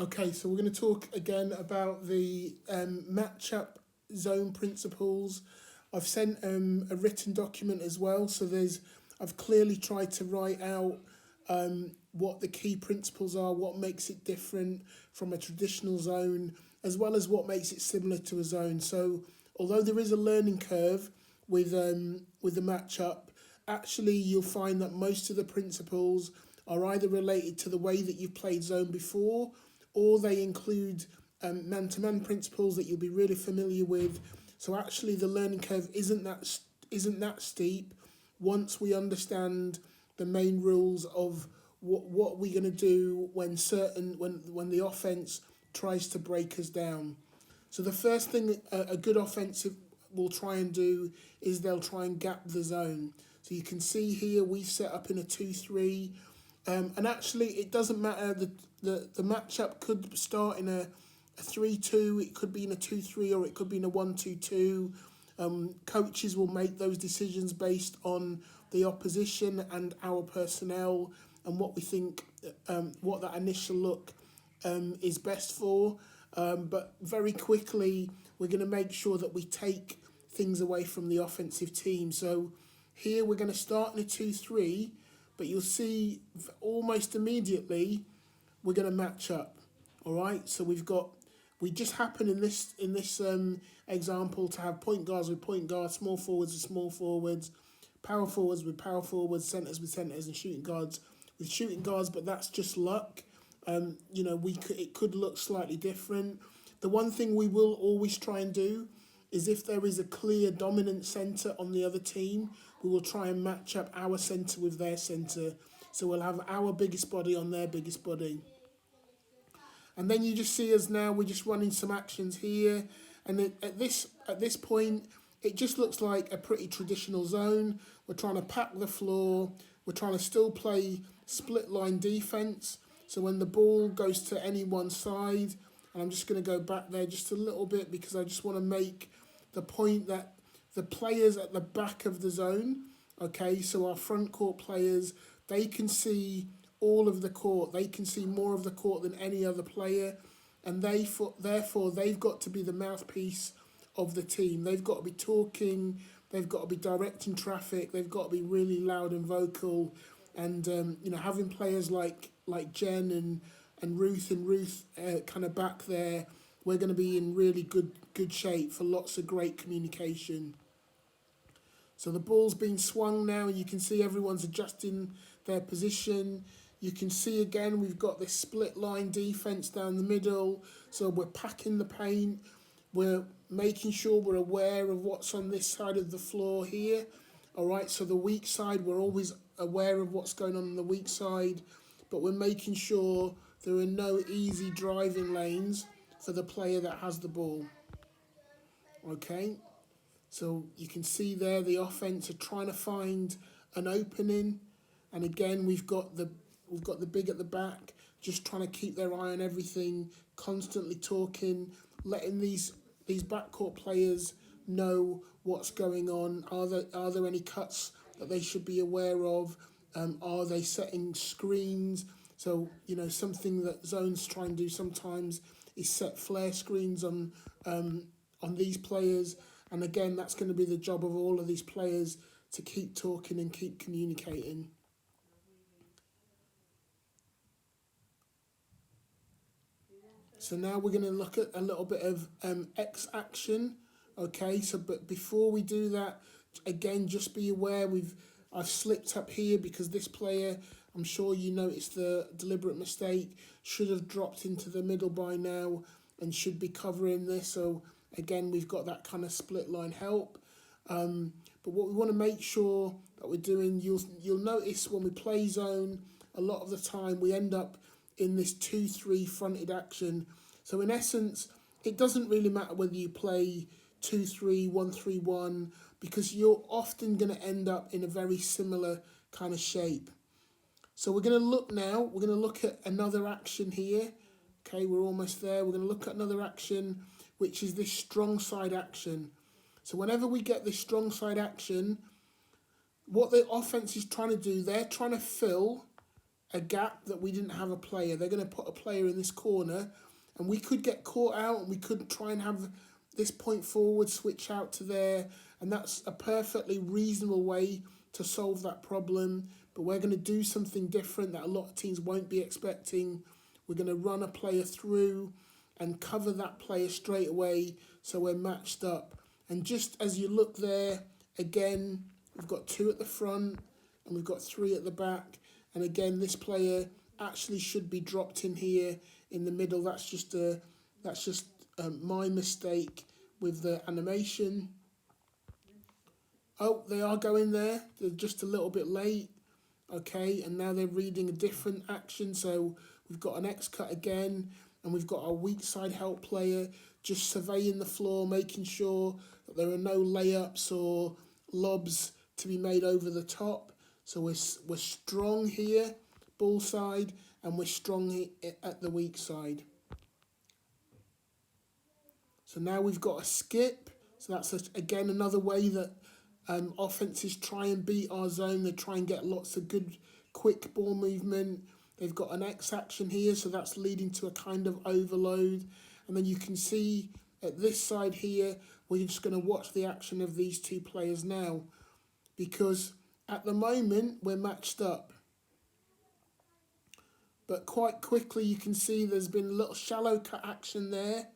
Okay, so we're going to talk again about the matchup zone principles. I've sent a written document as well, so I've clearly tried to write out what the key principles are, what makes it different from a traditional zone, as well as what makes it similar to a zone. So although there is a learning curve with the matchup, actually you'll find that most of the principles are either related to the way that you've played zone before, or they include man-to-man principles that you'll be really familiar with. So actually the learning curve isn't that steep once we understand the main rules of what we're going to do when the offense tries to break us down. So the first thing a good offensive will try and do is they'll try and gap the zone. So you can see here we've set up in a 2-3. And actually, it doesn't matter. The matchup could start in a 3-2. It could be in a 2-3, or it could be in a 1-2-2. Coaches will make those decisions based on the opposition and our personnel and what we think, what that initial look is best for. But very quickly, we're going to make sure that we take things away from the offensive team. So here we're going to start in a 2-3. But you'll see almost immediately we're going to match up. All right, so we just happen in this example to have point guards with point guards, small forwards with small forwards, power forwards with power forwards, centers with centers, and shooting guards with shooting guards. But that's just luck. It could look slightly different. The one thing we will always try and do is if there is a clear dominant centre on the other team, we will try and match up our centre with their centre. So we'll have our biggest body on their biggest body. And then you just see us now, we're just running some actions here. And at this point, it just looks like a pretty traditional zone. We're trying to pack the floor. We're trying to still play split line defence. So when the ball goes to any one side, and I'm just going to go back there just a little bit because I just want to make the point that the players at the back of the zone, okay, so our front court players, they can see all of the court. They can see more of the court than any other player, and therefore they've got to be the mouthpiece of the team. They've got to be talking, they've got to be directing traffic, they've got to be really loud and vocal, and having players like Jen and Ruth kind of back there, we're going to be in really good shape for lots of great communication. So the ball's being swung now, and you can see everyone's adjusting their position. You can see again we've got this split line defense down the middle. So we're packing the paint. We're making sure we're aware of what's on this side of the floor here. All right, so the weak side, we're always aware of what's going on the weak side, but we're making sure there are no easy driving lanes for the player that has the ball. Okay, so you can see there the offense are trying to find an opening, and again we've got the big at the back just trying to keep their eye on everything, constantly talking, letting these backcourt players know what's going on. Are there any cuts that they should be aware of? Are they setting screens? So, something that zones try and do sometimes is set flare screens on these players. And again, that's going to be the job of all of these players to keep talking and keep communicating. So now we're going to look at a little bit of X action. Okay, but before we do that, again, just be aware I've slipped up here because this player, I'm sure you noticed the deliberate mistake, should have dropped into the middle by now and should be covering this. So again, we've got that kind of split line help. But what we want to make sure that we're doing, you'll notice when we play zone, a lot of the time we end up in this 2-3 fronted action. So in essence, it doesn't really matter whether you play 2-3, 1-3-1, because you're often going to end up in a very similar kind of shape. So we're going to look now, we're going to look at another action here. Okay, we're almost there. We're going to look at another action, which is this strong side action. So whenever we get this strong side action, what the offense is trying to do, they're trying to fill a gap that we didn't have a player. They're going to put a player in this corner, and we could get caught out, and we could try and have this point forward switch out to there, and that's a perfectly reasonable way to solve that problem. But we're going to do something different that a lot of teams won't be expecting. We're going to run a player through and cover that player straight away, so we're matched up. And just as you look there, again, we've got 2 at the front and we've got 3 at the back. And again, this player actually should be dropped in here in the middle. That's just my mistake with the animation. Oh, they are going there. They're just a little bit late. Okay, and now they're reading a different action. So we've got an X cut again, and we've got our weak side help player just surveying the floor, making sure that there are no layups or lobs to be made over the top. So we're strong here, ball side, and we're strong at the weak side. So now we've got a skip. So that's, again, another way that offenses try and beat our zone. They try and get lots of good, quick ball movement. They've got an X action here, so that's leading to a kind of overload. And then you can see at this side here, we're just going to watch the action of these 2 players now, because at the moment we're matched up. But quite quickly you can see there's been a little shallow cut action there,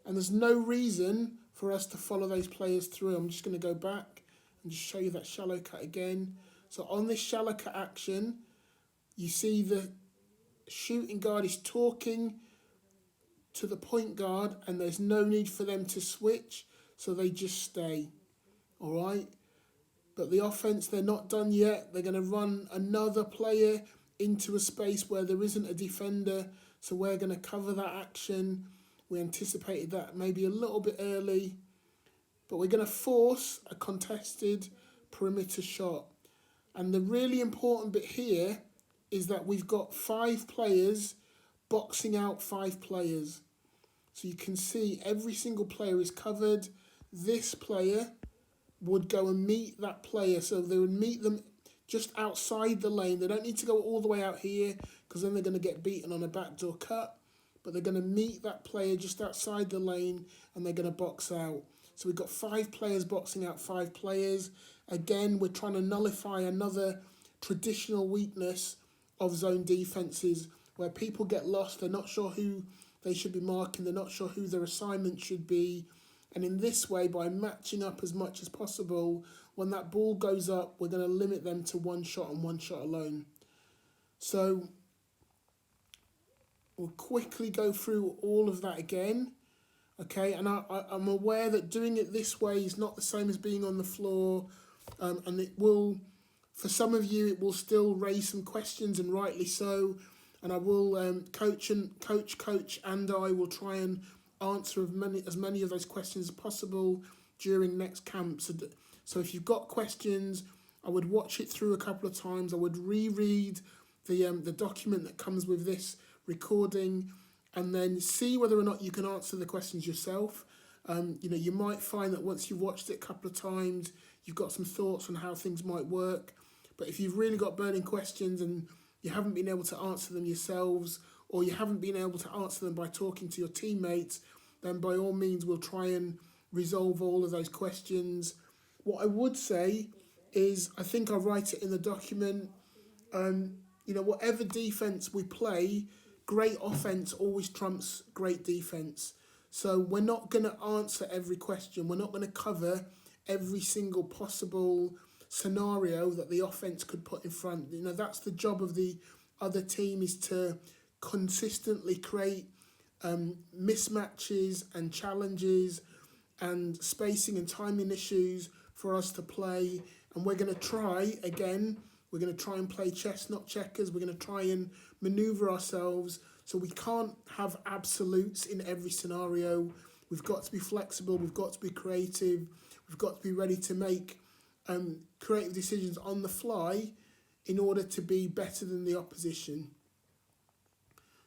and there's no reason for us to follow those players through. I'm just going to go back and just show you that shallow cut again. So on this shallow cut action, you see the shooting guard is talking to the point guard, and there's no need for them to switch, so they just stay. All right? But the offense, they're not done yet. They're going to run another player into a space where there isn't a defender, so we're going to cover that action. We anticipated that maybe a little bit early, but we're going to force a contested perimeter shot. And the really important bit here is that we've got 5 players boxing out 5 players. So you can see every single player is covered. This player would go and meet that player. So they would meet them just outside the lane. They don't need to go all the way out here, because then they're going to get beaten on a backdoor cut. But they're going to meet that player just outside the lane, and they're going to box out. So we've got 5 players boxing out 5 players. Again, we're trying to nullify another traditional weakness of zone defenses, where people get lost. They're not sure who they should be marking. They're not sure who their assignment should be. And in this way, by matching up as much as possible, when that ball goes up, we're going to limit them to 1 shot and 1 shot alone. So we'll quickly go through all of that again. Okay, and I'm aware that doing it this way is not the same as being on the floor, and it will, for some of you, it will still raise some questions, and rightly so. And I will coach and I will try and answer as many of those questions as possible during next camp. So if you've got questions, I would watch it through a couple of times. I would reread the document that comes with this recording, and then see whether or not you can answer the questions yourself. You might find that once you've watched it a couple of times, you've got some thoughts on how things might work. But if you've really got burning questions and you haven't been able to answer them yourselves, or you haven't been able to answer them by talking to your teammates, then by all means we'll try and resolve all of those questions. What I would say is, I think I write it in the document, whatever defense we play, great offense always trumps great defense. So we're not going to answer every question. We're not going to cover every single possible scenario that the offense could put in front. That's the job of the other team, is to consistently create mismatches and challenges and spacing and timing issues for us to play. And we're going to try, again, we're going to try and play chess, not checkers. We're going to try and maneuver ourselves. So we can't have absolutes in every scenario. We've got to be flexible. We've got to be creative. We've got to be ready to make creative decisions on the fly in order to be better than the opposition.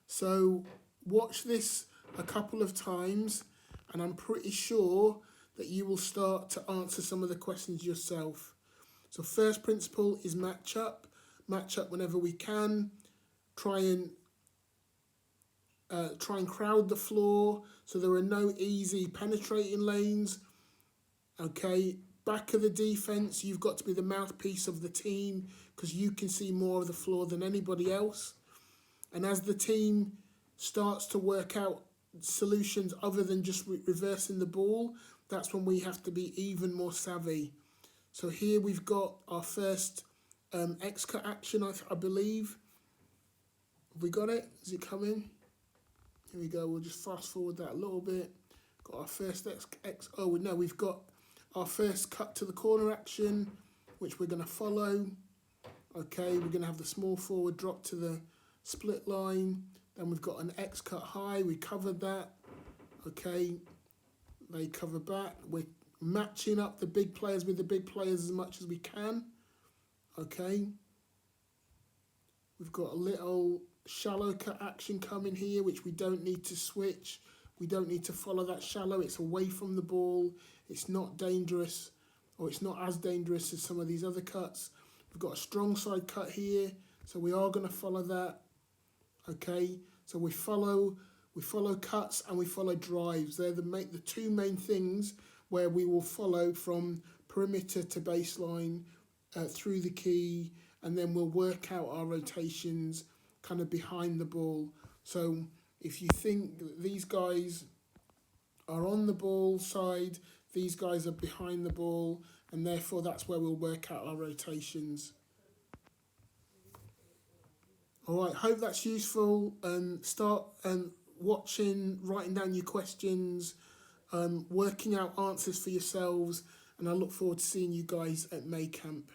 So watch this a couple of times, and I'm pretty sure that you will start to answer some of the questions yourself. So first principle is match up whenever we can. try and crowd the floor, so there are no easy penetrating lanes. Okay, back of the defense, you've got to be the mouthpiece of the team because you can see more of the floor than anybody else. And as the team starts to work out solutions other than just reversing the ball, that's when we have to be even more savvy. So here we've got our first X-cut action, I believe. Have we got it? Is it coming? Here we go. We'll just fast forward that a little bit. Got our first oh no, we've got our first cut to the corner action, which we're going to follow. Okay, we're going to have the small forward drop to the split line. Then we've got an X cut high. We covered that. Okay, they cover back. We're matching up the big players with the big players as much as we can. Okay, we've got a little shallow cut action coming here, which we don't need to switch. We don't need to follow that shallow. It's away from the ball. It's not dangerous, or it's not as dangerous as some of these other cuts. We've got a strong side cut here, so we are going to follow that. Okay, so we follow cuts and we follow drives. They're the two main things where we will follow from perimeter to baseline through the key, and then we'll work out our rotations kind of behind the ball. So if you think that these guys are on the ball side, these guys are behind the ball, and therefore that's where we'll work out our rotations. All right, hope that's useful. Start watching, writing down your questions, working out answers for yourselves, and I look forward to seeing you guys at May Camp.